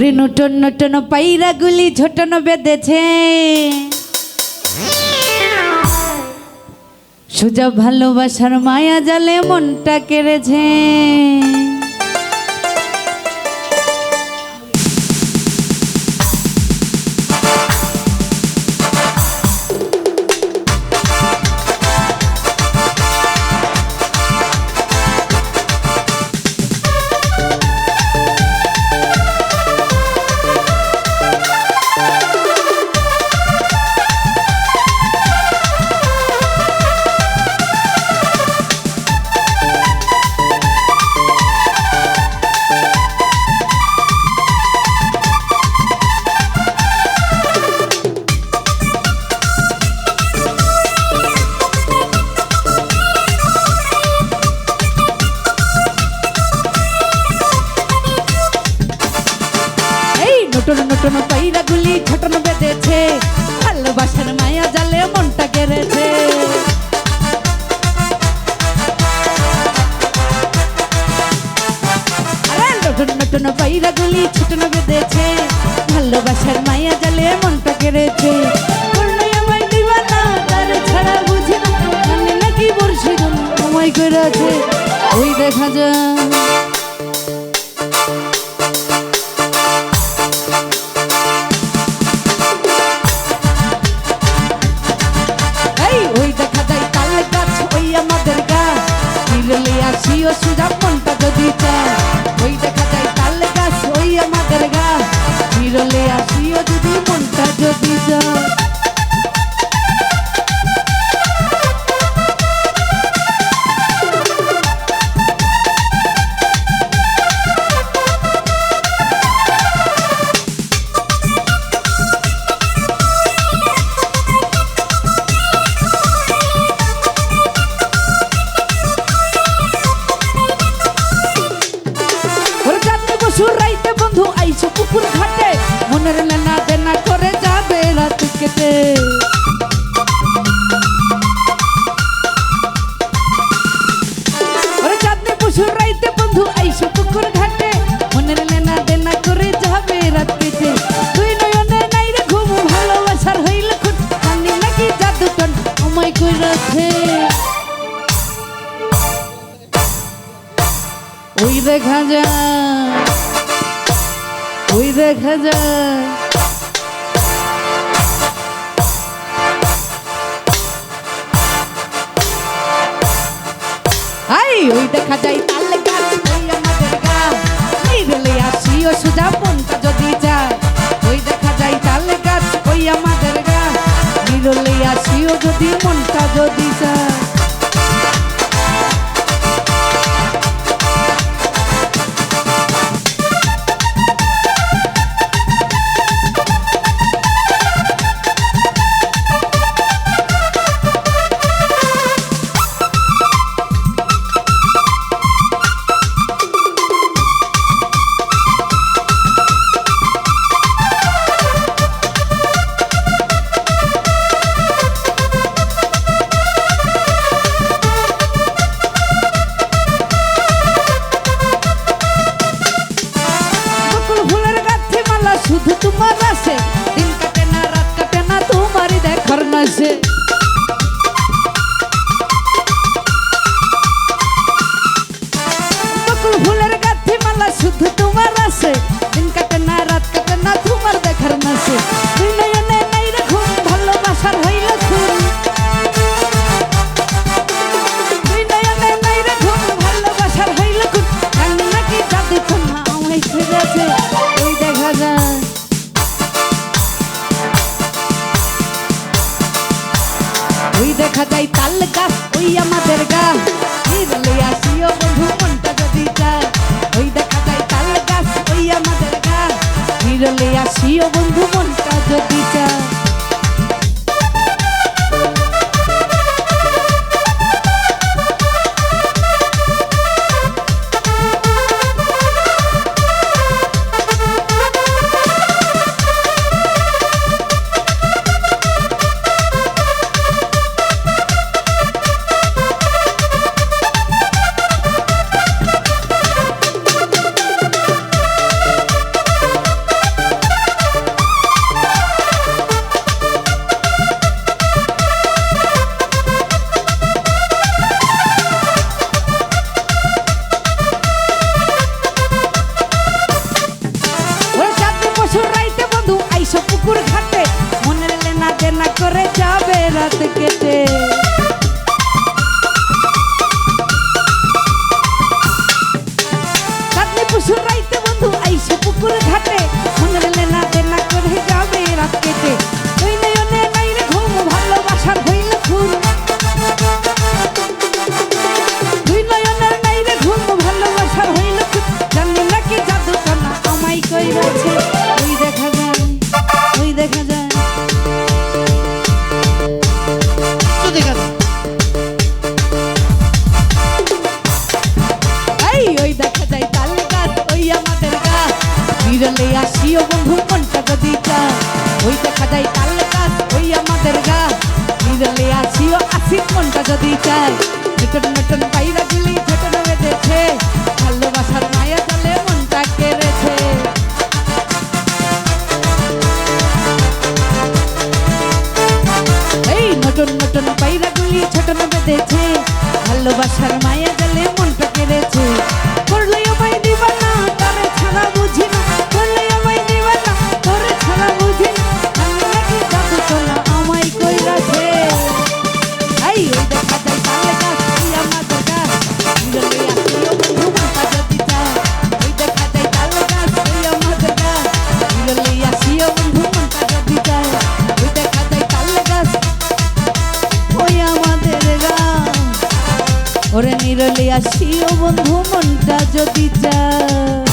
ওরে Norton Norton পায়রা গুলি ঝোটন বেঁধেছে সোজা ভালোবাসার মায়া জালে মনটা কেড়েছে। নটন নটন পায়রা গুলি ঝোটন বেঁধেছে ভালোবাসার মায়া জালে মনটা কেড়েছে। নটন নটন পায়রা গুলি ঝোটন বেঁধেছে ভালোবাসার মায়া জালে মনটা কেড়েছে। আমায় দিবানা তার ছাড়া বুঝি না জানি নাকি বর্ষি সময় করেছে ওই দেখা যায়। আসিও সুজা মনটা যদি চায় ওই দেখা যায় তাল গাছ ওই আমাদের গা বিরলে আসিও যদি মনটা যদি চায়। রাইতে বন্ধু আইসো পুকুর ঘাটে মনের লেনা দেনা করে যাবে রাত কেটে। চাঁদনি পশুর রাইতে বন্ধু আইসো পুকুর ঘাটে মনের লেনা দেনা করে যাবে রাত কেটে। তুই নয়নে নাই রে ঘুম ভালোবাসার হইল খুন জানি নাকি জাদু টন আমায় কইরাছে ওই দেখা যায় ওই দেখা যায়। ওই দেখা যায় তাল গাছ ওই আমাদের গা বিরলে আসিও সোজা মনটা যদি যায় ওই দেখা যায় তাল গাছ ওই আমাদের গা বিরলে আসিও যদি মনটা যদি যায়। শুধু তোমার আছে দিন কাটে না রাত কাটে না তোমারই দেখার নাচে। বকুল ফুলের গাথি মালা শুধু তোমার আছে দিন কাটে না রাত কাটে না তোমার দেখার নাচে। তুই নয়নে নাই রে ঘুম ভালোবাসার হইল খুন তুই নয়নে নাই রে ঘুম ভালোবাসার হইল খুন জানি নাকি জাদু খুন আমায় ছেড়েছে ওই দেখা যায়। ওই দেখা যায় তাল গাছ ওই আমাদের গা বিরলে আসিও বন্ধু মনটা যদি চায় ওই দেখা যায় তাল গাছ ওই আমাদের গা বিরলে আসিও বন্ধু মনটা যদি চায়। তেনা করে যাবে রাত কেটে। কাটলে পশুর রাইতে বন্ধু আইসে পুকুর ঘাটে, মঙ্গলে না তেনা করে যাবে রাত কেটে। ওই নয়নে নাই রে ঘুম ভালোবাসার হইল খুন, দুই নয়নে নাই রে ঘুম ভালোবাসার হইল খুন। জানি নাকি জাদু টানা আমায় কইরাছে, ওই দেখা যায় ওই দেখা যায় ওই দেখা যায় তাল গাছ ওই আমাদের গাছ, বিরলে আসিও বন্ধু মনটা যদি চায়। ওই দেখা যায় তাল গাছ ওই আমাদের গাছ, বিরলে আসিও আসি মনটা যদি চায়। নতুন নতুন পায়রা গুলি ছোটন বেঁধেছে, ভালোবাসার মায়া জালে মনটা কেড়েছে। এই নতুন নতুন পায়রা গুলি ছোটন বেঁধেছে, ভালোবাসার মায়া জালে মনটা কেড়েছে। করলে আমায় দিবানা তারে ছাড়া বুঝি না, করলে আমায় দিবানা তোরে ছাড়া বুঝি না। আমি নাকি জাদু টোনা আমায় কইরাছে। এই ওই দেখা যায় তাল গাছ ওই আমাদের গাছ, বিরলে আসিও বন্ধু মনটা যদি চায়। ওই দেখা যায় তাল গাছ ওই আমাদের গাছ, বিরলে আসিও বন্ধু মনটা যদি চায়। ওই দেখা যায় তাল গাছ ওই আমাদের গাছ, ওরে নিরলে আসিও বন্ধু মনটা যদি চায়।